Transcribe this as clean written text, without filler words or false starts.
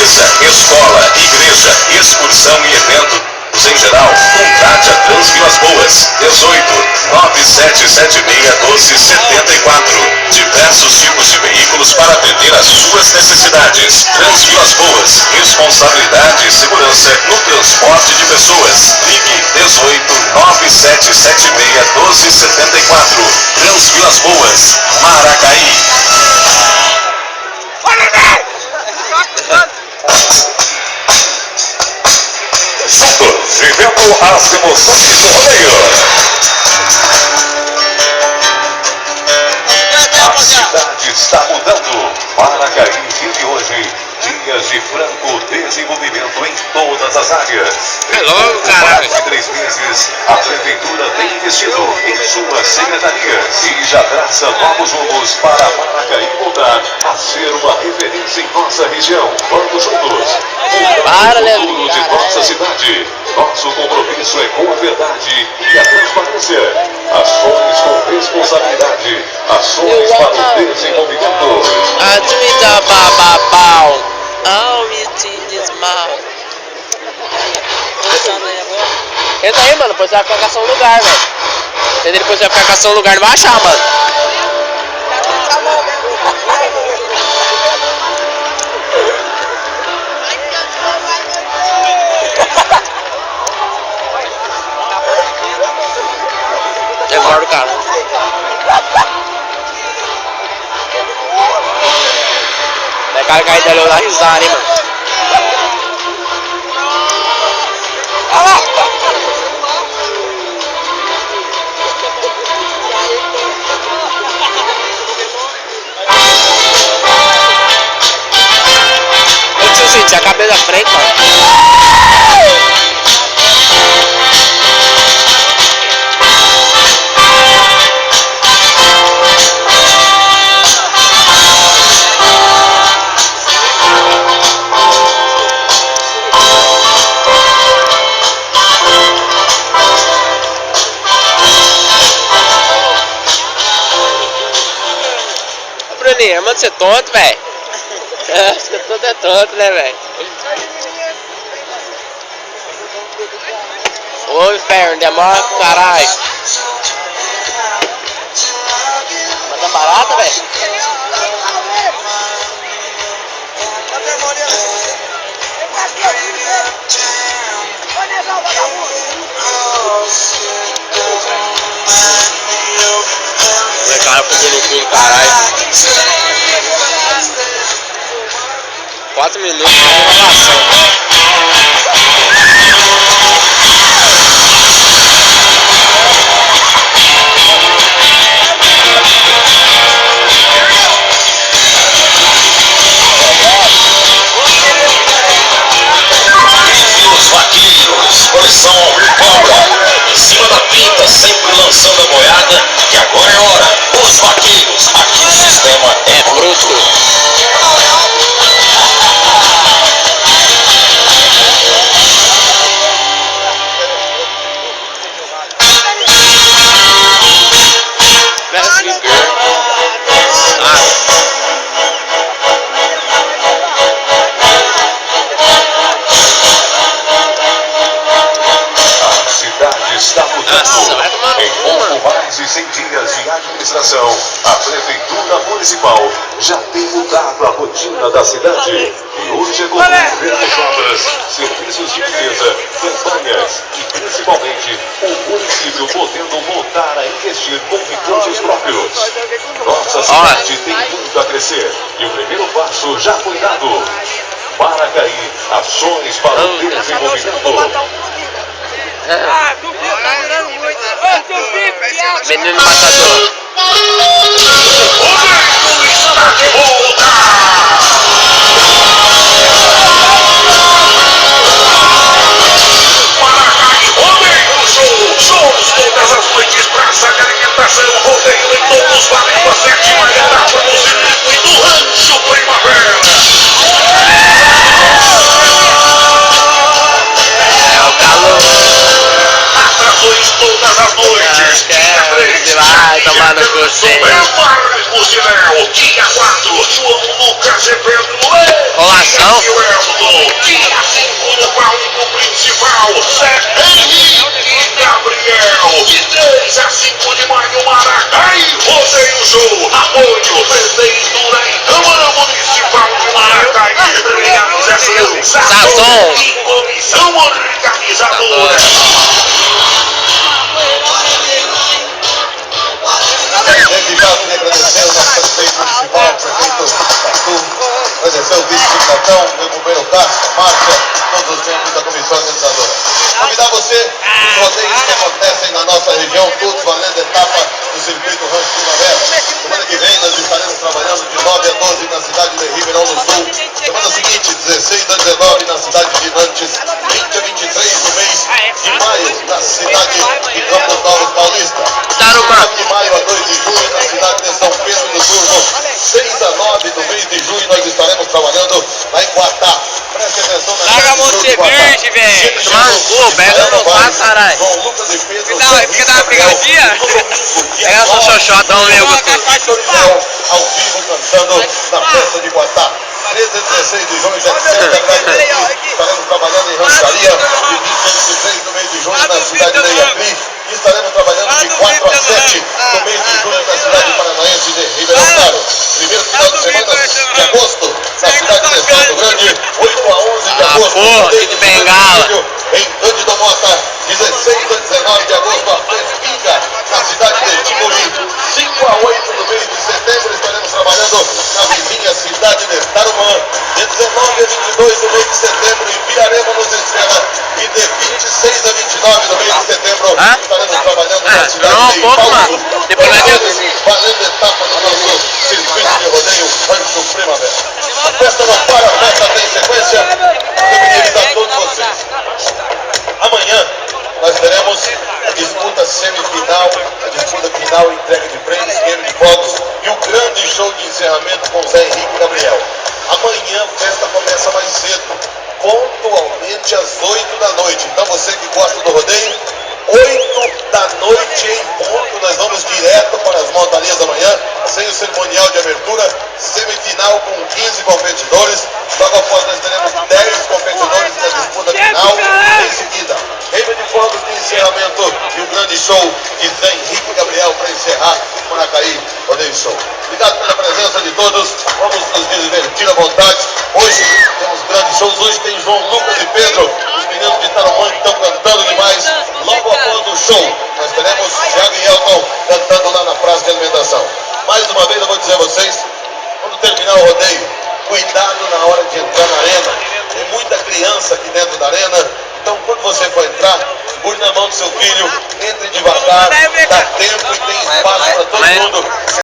empresa, escola, igreja, excursão e evento em geral, contrate a Transvilas Boas, 18 97761274. Diversos tipos de veículos para atender às suas necessidades. Transvilas Boas, responsabilidade e segurança no transporte de pessoas. Ligue 18 97761274. Transvilas Boas, Maracaí. Juntos, vivendo as emoções do rodeio. A cidade está mudando. Maracaí vive hoje dias de franco desenvolvimento em todas as áreas. É logo, caralho. Mais de 3 meses, a prefeitura tem investido em suas secretarias e já traça novos rumos para Maracaí voltar a ser uma referência em nossa região. Vamos juntos. Mudar o futuro de nossa cidade. Nosso compromisso é com a verdade e a transparência. Ações com responsabilidade. Ações para o desenvolvimento. Entra aí, mano, depois você vai ficar caçando lugar, velho. Entendeu? Depois você vai ficar caçando lugar, não vai achar, mano. Demora o cara. É cara cair dali, eu dar risada, hein, mano. Eu tinha sentido a cabeça da frente, mano. Bruninho, mano, você é tonto, velho. Acho que todo é tonto, né, velho? Ô, inferno, demora pro caralho. Mas tá barato, velho? Meu cara fazendo filho, caralho. 4 minutos de gravação. Os vaqueiros, coleção Cobra. Em cima da pinta, sempre lançando a boiada. E agora é hora. Os vaqueiros, aqui o sistema é bruto. Está mudando. Em pouco mais de 100 dias de administração, a Prefeitura Municipal já tem mudado a rotina da cidade. E hoje é comum ver as obras, serviços de limpeza, campanhas e principalmente o município podendo voltar a investir com recursos próprios. Nossa cidade tem muito a crescer e o primeiro passo já foi dado. Maracaí, ações para o desenvolvimento. Menino matador. O mundo está de volta! Maracaí Rodeio Show! Shows todas as noites, praça de alimentação, rodeio em todos, valendo a 7ª etapa do circuito Rancho Primavera. É o calor. Atrações todas as noites. Dia 3, vai tomar no coceiro. Marcos de Léo. Dia 4, João Lucas e Pedro. Rolação. Dia 5, então, meu companheiro Cássio, Márcia, todos os membros da comissão organizadora. Convidar você, os rodeios que acontecem na nossa região, todos valendo etapa do circuito Rancho Primavera. Semana que vem nós estaremos trabalhando de 9 a 12 na cidade de Ribeirão do Sul. Semana seguinte, 16 a 19 na cidade de Nantes. 20 a 23 do mês de maio na cidade de Campos Novos Paulista. 9 de maio a 2 de junho na cidade de São Pedro do Turvo. 6 a 9 do mês de junho nós estaremos trabalhando lá em Guatá. Preste atenção na Larga você verde, velho. Mangou, pega no vaso, caralho. João Lucas e Pedro. Fica dando uma pegadinha. Pega essa xoxota, meu ao vivo cantando na festa de Guatá. 13 a 16 de junho, estaremos trabalhando em Rancharia. De 20 a 23 do mês de junho na cidade de Iacri. E estaremos trabalhando de 4 a 7 do mês de junho na cidade paranaense de Ribeirão Claro. Primeiro final de semana de agosto na cidade de Santo Grande. 8 a 11 de agosto. Porra, que bengala. Em Cândido Mota. 16 a 19 de agosto, a Fespinga, na cidade de Ticuri. 5 a 8 do mês de setembro estaremos trabalhando na vizinha cidade de Tarumã. De 19 a 22 do mês de setembro, em Pirarema, nos espera. E de 26 a 29 do mês de setembro, estaremos trabalhando na cidade de Ipauçu. Valendo etapa do nosso circuito de rodeio Rancho Primavera. A festa não para, a festa tem sequência. Eu queria avisar todos vocês. Amanhã nós teremos a disputa semifinal, a disputa final, entrega de prêmios, queima de fogos e o grande show de encerramento com Zé Henrique e Gabriel. Amanhã a festa começa mais cedo, pontualmente às 8 da noite. Então você que gosta do rodeio, 8 da noite em ponto, nós vamos direto para as montarias amanhã, sem o cerimonial de abertura, semifinal com 15 competidores. Logo após nós teremos 10 competidores na disputa final. Em seguida, queima de fogos de encerramento e o grande show de Zé Henrique e Gabriel para encerrar o Maracaí Rodeio Show. Obrigado pela presença de todos, vamos nos divertir à vontade. Hoje temos grandes shows, hoje tem João Lucas e Pedro, os meninos de Tarumã que estão cantando demais. Logo após o show, nós teremos Thiago e Elton cantando lá na praça de alimentação. Mais uma vez eu vou dizer a vocês, quando terminar o rodeio, cuidado na hora de entrar na arena. Tem muita criança aqui dentro da arena, então quando você for entrar, segure na mão do seu filho, entre devagar, dá tempo e tem espaço para todo mundo.